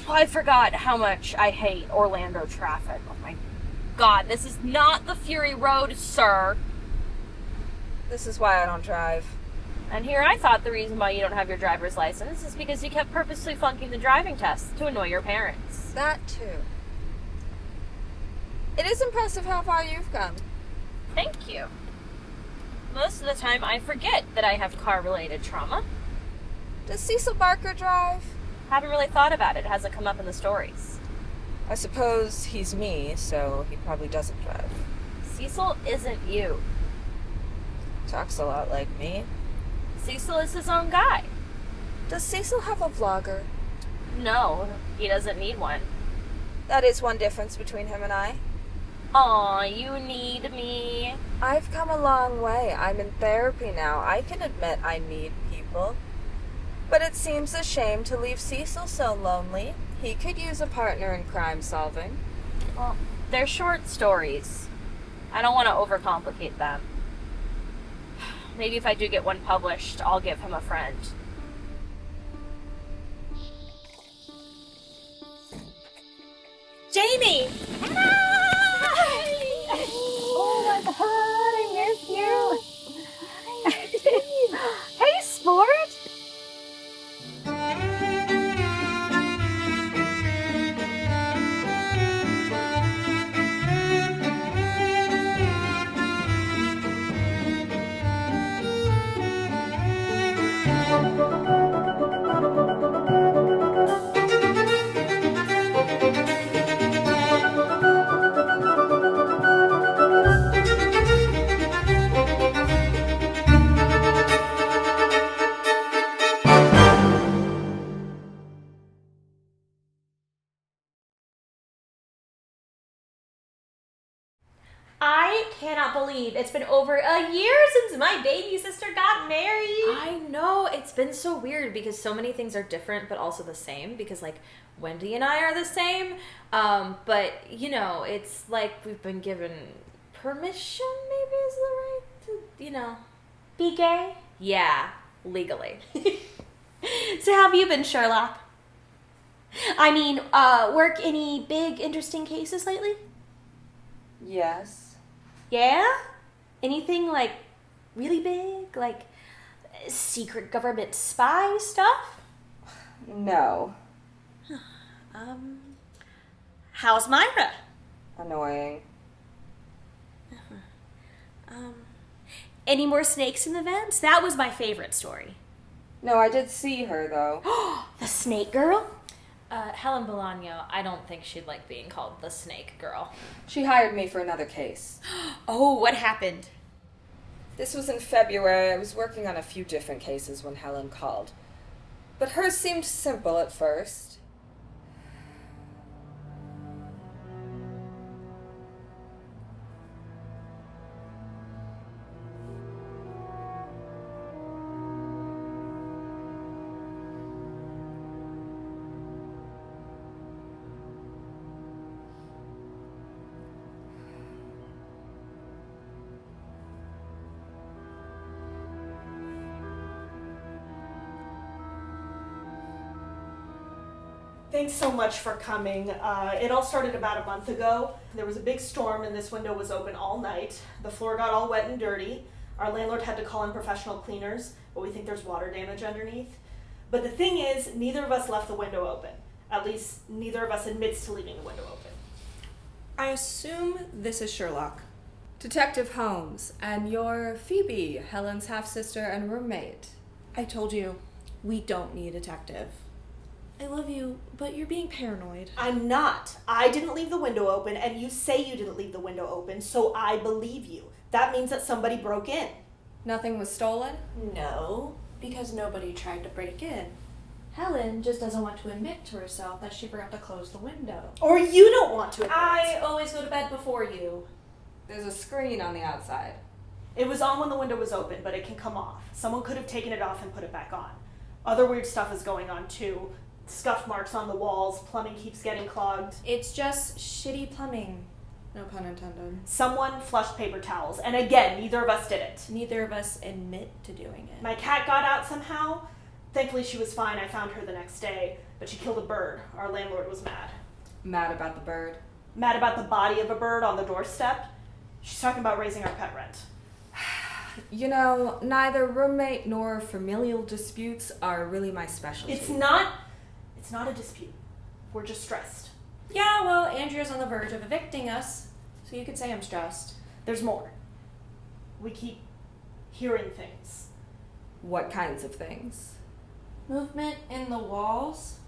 I forgot how much I hate Orlando traffic. Oh my god, this is not the Fury Road, sir. This is why I don't drive. And here I thought the reason why you don't have your driver's license is because you kept purposely flunking the driving test to annoy your parents. That too. It is impressive how far you've come. Thank you. Most of the time I forget that I have car-related trauma. Does Cecil Barker drive? Haven't really thought about it. It hasn't come up in the stories. I suppose he's me, so he probably doesn't drive. Cecil isn't you. Talks a lot like me. Cecil is his own guy. Does Cecil have a vlogger? No, he doesn't need one. That is one difference between him and I. Aw, you need me. I've come a long way. I'm in therapy now. I can admit I need people. But it seems a shame to leave Cecil so lonely. He could use a partner in crime solving. Well, they're short stories. I don't want to overcomplicate them. Maybe if I do get one published, I'll give him a friend. Jamie! Oh my god, I miss you. Hey, sport. I cannot believe it's been over a year since my baby sister got married. I know, it's been so weird because so many things are different but also the same because like Wendy and I are the same, but you know, it's like we've been given permission, maybe is the right to, you know. Be gay? Yeah, legally. So how have you been, Sherlock? I mean, work any big interesting cases lately? Yes. Yeah? Anything like really big? Like secret government spy stuff? No. How's Myra? Annoying. Any more snakes in the vents? That was my favorite story. No, I did see her, though. The snake girl? Helen Bolaño, I don't think she'd like being called the snake girl. She hired me for another case. Oh, what happened? This was in February. I was working on a few different cases when Helen called. But hers seemed simple at first. Thanks so much for coming. It all started about a month ago. There was a big storm and this window was open all night. The floor got all wet and dirty. Our landlord had to call in professional cleaners, but we think there's water damage underneath. But the thing is, neither of us left the window open. At least, neither of us admits to leaving the window open. I assume this is Sherlock. Detective Holmes, and you're Phoebe, Helen's half-sister and roommate. I told you, we don't need a detective. I love you, but you're being paranoid. I'm not. I didn't leave the window open, and you say you didn't leave the window open, so I believe you. That means that somebody broke in. Nothing was stolen? No, because nobody tried to break in. Helen just doesn't want to admit to herself that she forgot to close the window. Or you don't want to admit. I always go to bed before you. There's a screen on the outside. It was on when the window was open, but it can come off. Someone could have taken it off and put it back on. Other weird stuff is going on too. Scuff marks on the walls, plumbing keeps getting clogged. It's just shitty plumbing. No pun intended. Someone flushed paper towels, and again, neither of us did it. Neither of us admit to doing it. My cat got out somehow. Thankfully, she was fine. I found her the next day, but she killed a bird. Our landlord was mad. Mad about the bird? Mad about the body of a bird on the doorstep. She's talking about raising our pet rent. You know, neither roommate nor familial disputes are really my specialty. It's not a dispute. We're just stressed. Yeah, well, Andrea's on the verge of evicting us, so you could say I'm stressed. There's more. We keep hearing things. What kinds of things? Movement in the walls?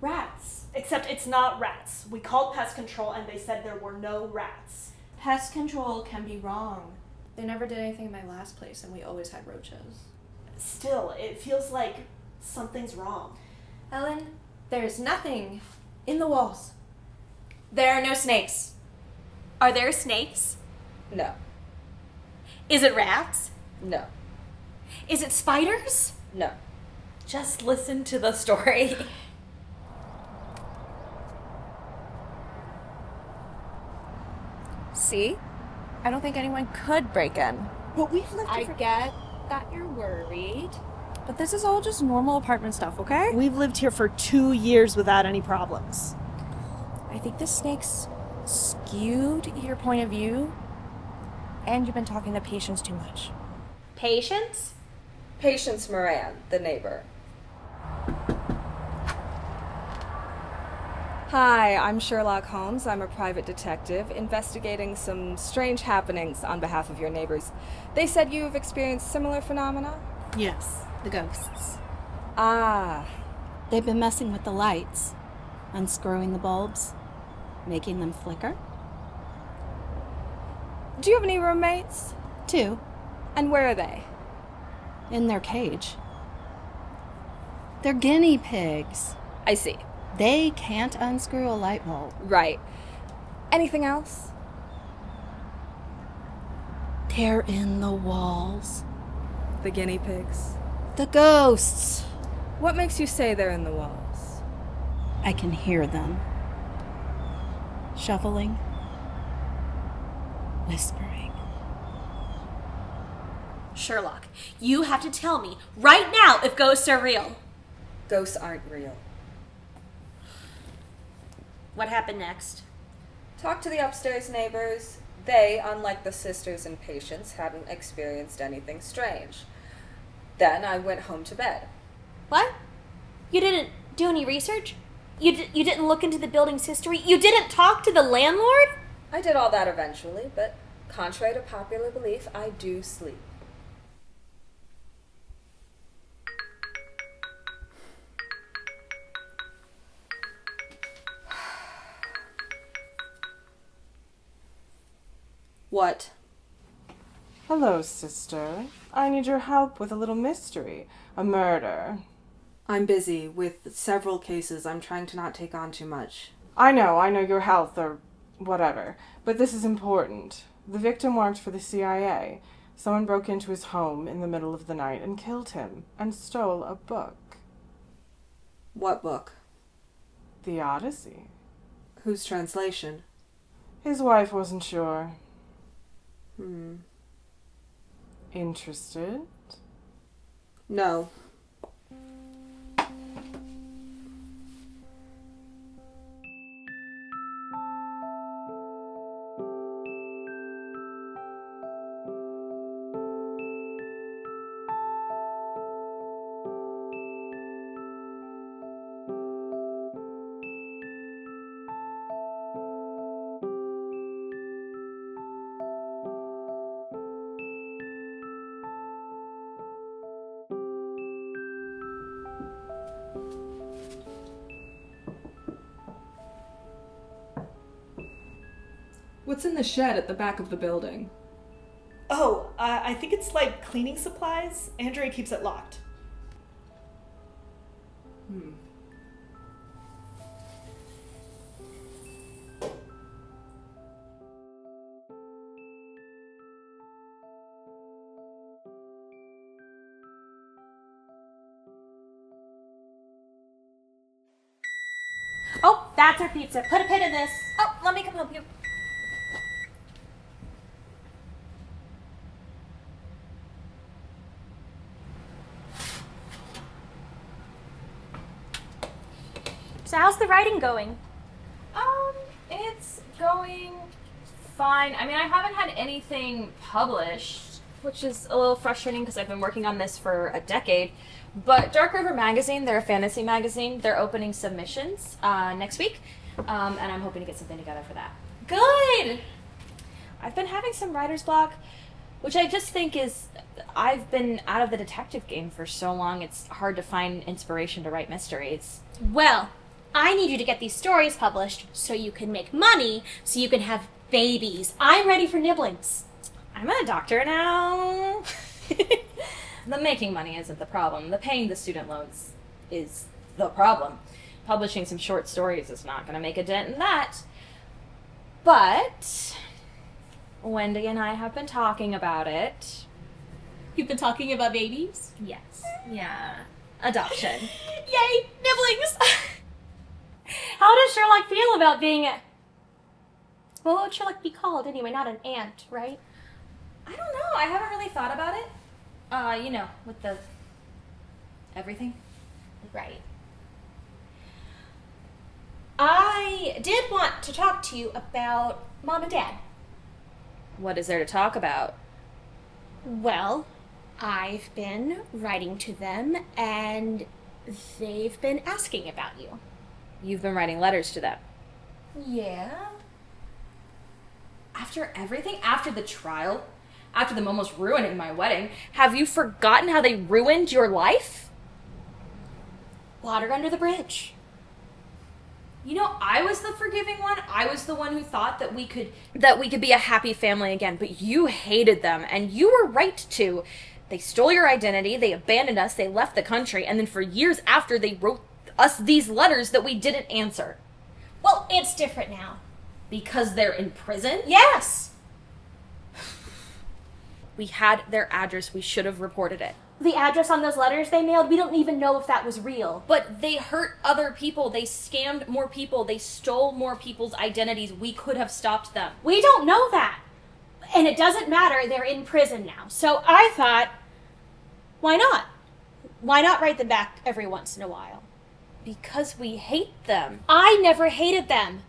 Rats. Except it's not rats. We called pest control and they said there were no rats. Pest control can be wrong. They never did anything in my last place, and we always had roaches. Still, it feels like something's wrong. Ellen, there's nothing in the walls. There are no snakes. Are there snakes? No. Is it rats? No. Is it spiders? No. Just listen to the story. See? I don't think anyone could break in. But we've lived I get that you're worried. But this is all just normal apartment stuff, okay? We've lived here for 2 years without any problems. I think the snake's skewed your point of view. And you've been talking to Patience too much. Patience? Patience Moran, the neighbor. Hi, I'm Sherlock Holmes. I'm a private detective investigating some strange happenings on behalf of your neighbors. They said you've experienced similar phenomena? Yes, the ghosts. Ah, They've been messing with the lights, unscrewing the bulbs, making them flicker. do you have any roommates? 2, And where are they? in their cage. They're guinea pigs. I see. They can't unscrew a light bulb. Right. Anything else? They're in the walls. The guinea pigs. The ghosts. What makes you say they're in the walls? I can hear them. Shuffling. Whispering. Sherlock, you have to tell me right now if ghosts are real. Ghosts aren't real. What happened next? Talk to the upstairs neighbors. They, unlike the sisters and Patience, hadn't experienced anything strange. Then I went home to bed. What? You didn't do any research? You didn't look into the building's history? You didn't talk to the landlord? I did all that eventually, but contrary to popular belief, I do sleep. What? Hello, sister. I need your help with a little mystery. A murder. I'm busy with several cases. I'm trying to not take on too much. I know your health or whatever, but this is important. The victim worked for the CIA. Someone broke into his home in the middle of the night and killed him and stole a book. What book? The Odyssey. Whose translation? His wife wasn't sure. Hmm. Interested? No. What's in the shed at the back of the building? Oh, I think it's like cleaning supplies. Andrea keeps it locked. Oh, that's our pizza. Put a pin in this. Oh, let me come help you. So how's the writing going? It's going fine. I mean, I haven't had anything published, which is a little frustrating because I've been working on this for a decade. But Dark River Magazine, they're a fantasy magazine, they're opening submissions next week, and I'm hoping to get something together for that. Good! I've been having some writer's block, which I just think is, I've been out of the detective game for so long, it's hard to find inspiration to write mysteries. Well, I need you to get these stories published so you can make money, so you can have babies. I'm ready for nibblings. I'm a doctor now. The making money isn't the problem. The paying the student loans is the problem. Publishing some short stories is not going to make a dent in that. But Wendy and I have been talking about it. You've been talking about babies? Yes. Yeah. Adoption. Yay! Nibblings! How does Sherlock feel about being a... Well, what would Sherlock be called anyway? Not an ant, right? I don't know. I haven't really thought about it. You know, with the... everything. Right. I did want to talk to you about Mom and Dad. What is there to talk about? Well, I've been writing to them, and they've been asking about you. You've been writing letters to them. Yeah? After everything? After the trial? After them almost ruining my wedding? Have you forgotten how they ruined your life? Water under the bridge. You know, I was the forgiving one. I was the one who thought that we could be a happy family again, but you hated them, and you were right to. They stole your identity, they abandoned us, they left the country, and then for years after they wrote us these letters that we didn't answer. Well, it's different now. Because they're in prison? Yes! We had their address, we should have reported it. The address on those letters they mailed, we don't even know if that was real. But they hurt other people, they scammed more people, they stole more people's identities. We could have stopped them. We don't know that. And it doesn't matter, they're in prison now. So I thought, why not? Why not write them back every once in a while? Because we hate them. I never hated them.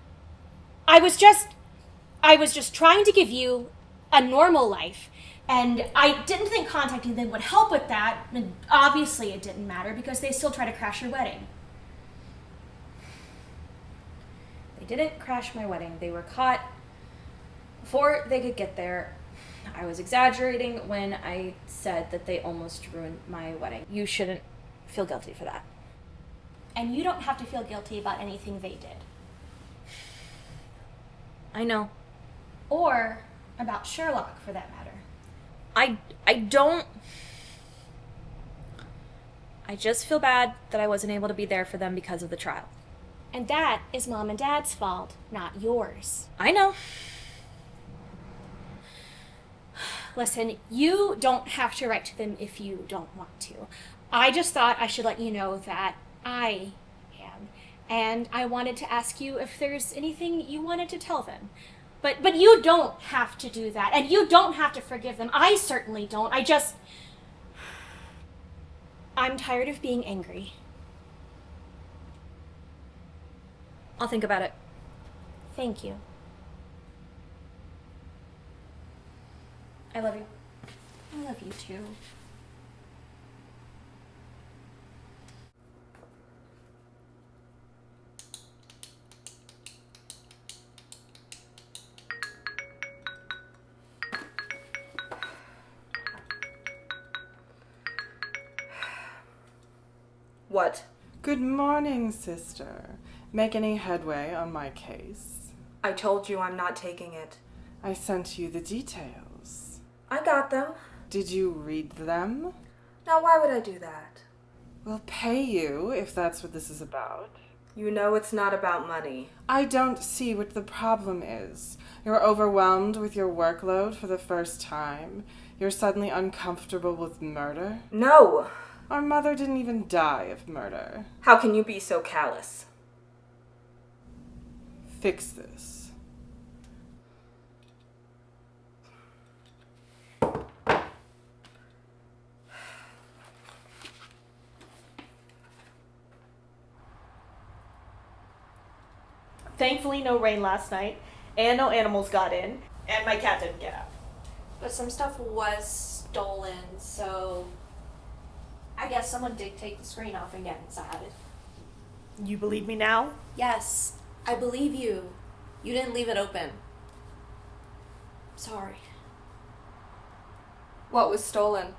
I was just trying to give you a normal life. And I didn't think contacting them would help with that. And obviously it didn't matter because they still try to crash your wedding. They didn't crash my wedding. They were caught before they could get there. I was exaggerating when I said that they almost ruined my wedding. You shouldn't feel guilty for that. And you don't have to feel guilty about anything they did. I know. Or about Sherlock, for that matter. I don't... I just feel bad that I wasn't able to be there for them because of the trial. And that is Mom and Dad's fault, not yours. I know. Listen, you don't have to write to them if you don't want to. I just thought I should let you know that I am. And I wanted to ask you if there's anything you wanted to tell them. But you don't have to do that. And you don't have to forgive them. I certainly don't. I'm tired of being angry. I'll think about it. Thank you. I love you. I love you too. What? Good morning, sister. Make any headway on my case? I told you I'm not taking it. I sent you the details. I got them. Did you read them? Now why would I do that? We'll pay you if that's what this is about. You know it's not about money. I don't see what the problem is. You're overwhelmed with your workload for the first time. You're suddenly uncomfortable with murder. No! Our mother didn't even die of murder. How can you be so callous? Fix this. Thankfully, no rain last night, and no animals got in, and my cat didn't get out. But some stuff was stolen, so I guess someone did take the screen off and get inside. You believe me now? Yes, I believe you. You didn't leave it open. Sorry. What was stolen?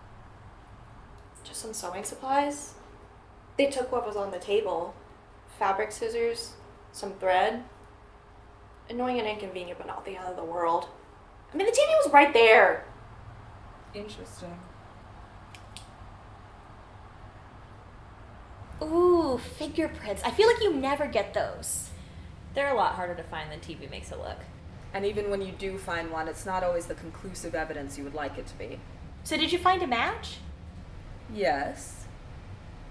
Just some sewing supplies. They took what was on the table. Fabric scissors, some thread. Annoying and inconvenient, but not the end of the world. I mean, the TV was right there. Interesting. Ooh, fingerprints. I feel like you never get those. They're a lot harder to find than TV makes it look. And even when you do find one, it's not always the conclusive evidence you would like it to be. So did you find a match? Yes.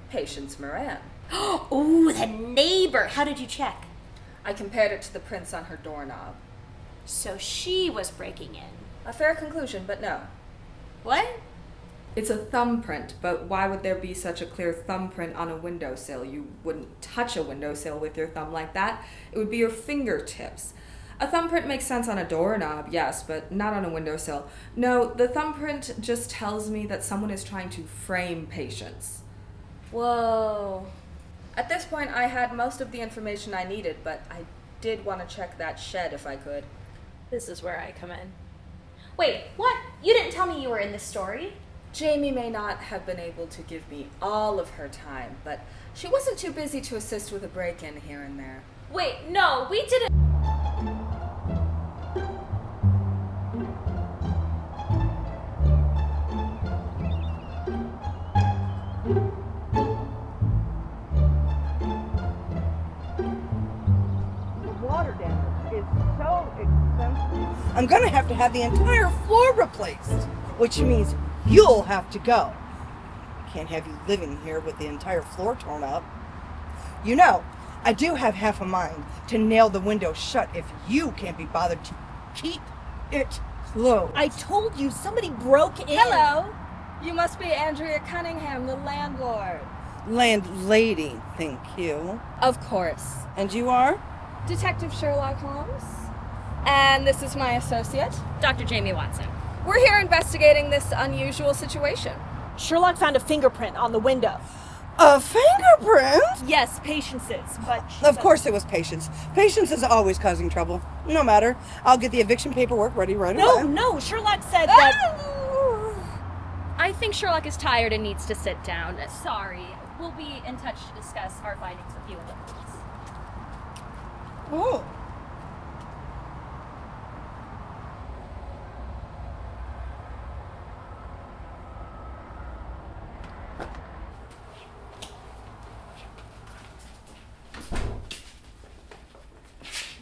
Patience Moran. Ooh, the neighbor. How did you check? I compared it to the prints on her doorknob. So she was breaking in. A fair conclusion, but no. What? It's a thumbprint, but why would there be such a clear thumbprint on a windowsill? You wouldn't touch a windowsill with your thumb like that. It would be your fingertips. A thumbprint makes sense on a doorknob, yes, but not on a windowsill. No, the thumbprint just tells me that someone is trying to frame Patience. Whoa. At this point, I had most of the information I needed, but I did want to check that shed if I could. This is where I come in. Wait, what? You didn't tell me you were in this story. Jamie may not have been able to give me all of her time, but she wasn't too busy to assist with a break-in here and there. Wait, no, we didn't. Water damage is so expensive. I'm gonna have to have the entire floor replaced, which means you'll have to go. I can't have you living here with the entire floor torn up. You know, I do have half a mind to nail the window shut if you can't be bothered to keep it closed. I told you somebody broke in. Hello! You must be Andrea Cunningham, the landlord. Landlady, thank you. Of course. And you are? Detective Sherlock Holmes. And this is my associate. Dr. Jamie Watson. We're here investigating this unusual situation. Sherlock found a fingerprint on the window. A fingerprint? Yes, Patience's, but... Of course it was Patience. Patience is always causing trouble. No matter. I'll get the eviction paperwork ready right away. No, Sherlock said that... I think Sherlock is tired and needs to sit down. Sorry. We'll be in touch to discuss our findings with you and the police. Oh.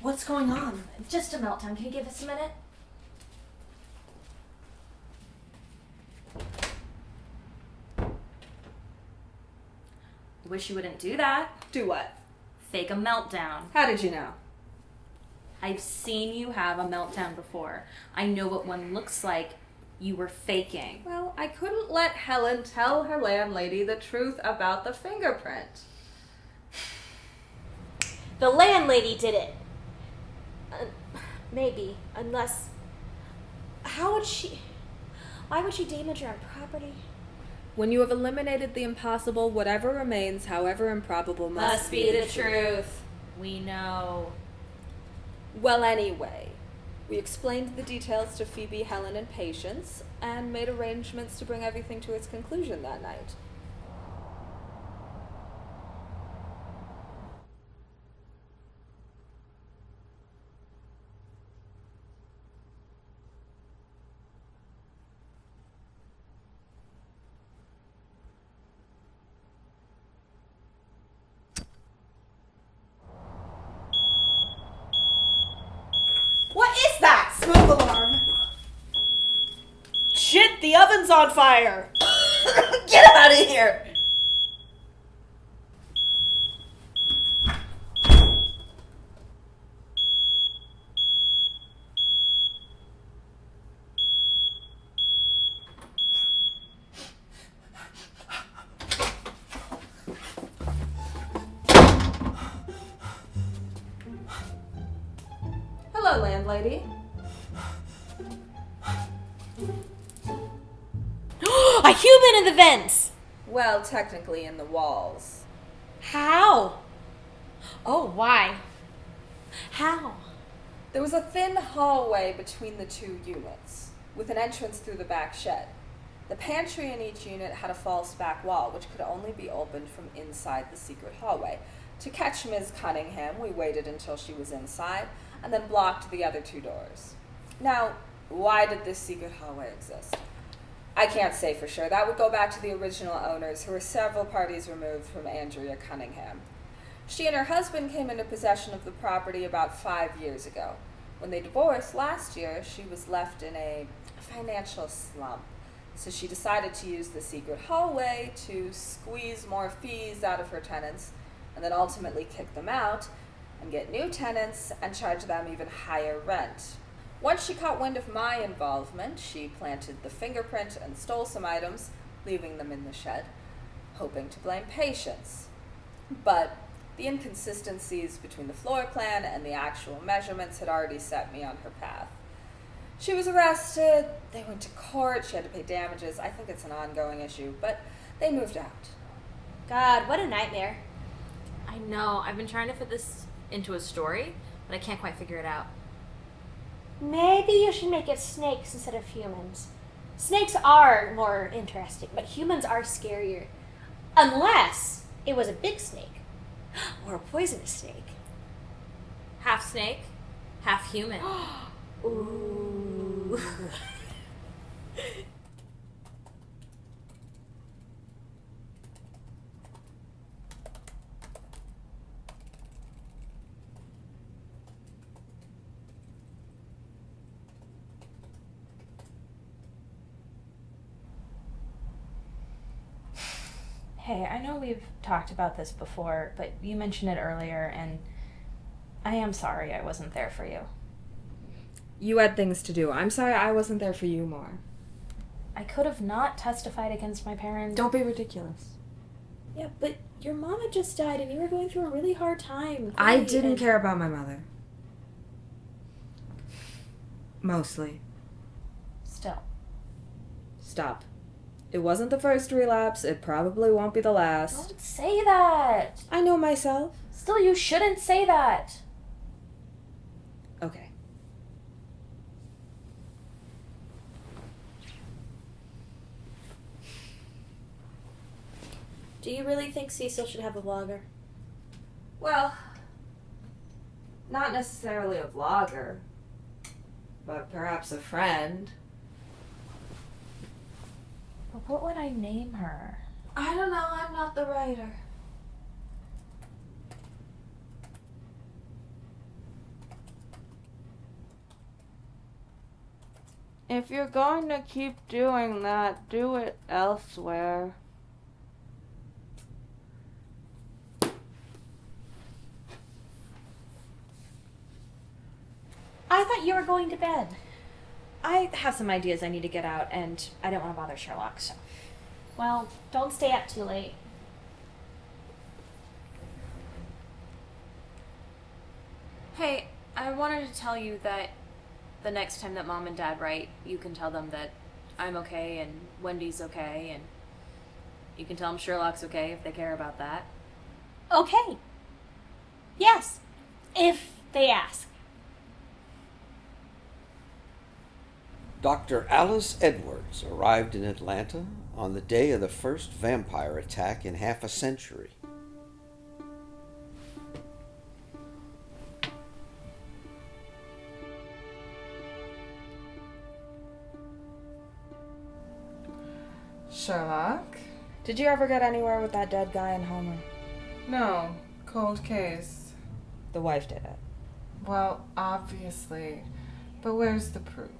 What's going on? Just a meltdown. Can you give us a minute? Wish you wouldn't do that. Do what? Fake a meltdown. How did you know? I've seen you have a meltdown before. I know what one looks like. You were faking. Well, I couldn't let Helen tell her landlady the truth about the fingerprint. The landlady did it. Maybe, unless... How would she... Why would she damage her own property? When you have eliminated the impossible, whatever remains, however improbable, Must be the truth. We know. Well, anyway, we explained the details to Phoebe, Helen, and Patience, and made arrangements to bring everything to its conclusion that night. What is that? Smoke alarm. Shit, the oven's on fire. Get out of here! Hello, landlady. A human in the vents! Well, technically in the walls. How? Oh, why? How? There was a thin hallway between the two units, with an entrance through the back shed. The pantry in each unit had a false back wall, which could only be opened from inside the secret hallway. To catch Ms. Cunningham, we waited until she was inside, and then blocked the other two doors. Now, why did this secret hallway exist? I can't say for sure. That would go back to the original owners, who were several parties removed from Andrea Cunningham. She and her husband came into possession of the property about 5 years ago. When they divorced last year, she was left in a financial slump. So she decided to use the secret hallway to squeeze more fees out of her tenants, and then ultimately kick them out and get new tenants and charge them even higher rent. Once she caught wind of my involvement, she planted the fingerprint and stole some items, leaving them in the shed, hoping to blame Patience. But the inconsistencies between the floor plan and the actual measurements had already set me on her path. She was arrested, they went to court, she had to pay damages. I think it's an ongoing issue, but they moved out. God, what a nightmare. I know. I've been trying to fit this into a story, but I can't quite figure it out. Maybe you should make it snakes instead of humans. Snakes are more interesting, but humans are scarier. Unless it was a big snake. Or a poisonous snake. Half snake, half human. Ooh. Hey, I know we've talked about this before, but you mentioned it earlier, and I am sorry I wasn't there for you. You had things to do. I'm sorry I wasn't there for you more. I could have not testified against my parents. Don't be ridiculous. Yeah, but your mom had just died, and you were going through a really hard time. I didn't care about my mother. Mostly. Still. Stop. It wasn't the first relapse. It probably won't be the last. Don't say that. I know myself. Still, you shouldn't say that. Okay. Do you really think Cecil should have a vlogger? Well, not necessarily a vlogger, but perhaps a friend. But what would I name her? I don't know. I'm not the writer. If you're going to keep doing that, do it elsewhere. I thought you were going to bed. I have some ideas I need to get out, and I didn't want to bother Sherlock, so. Well, don't stay up too late. Hey, I wanted to tell you that the next time that Mom and Dad write, you can tell them that I'm okay and Wendy's okay, and you can tell them Sherlock's okay if they care about that. Okay. Yes, if they ask. Dr. Alice Edwards arrived in Atlanta on the day of the first vampire attack in half a century. Sherlock? Did you ever get anywhere with that dead guy in Homer? No. Cold case. The wife did it. Well, obviously. But where's the proof?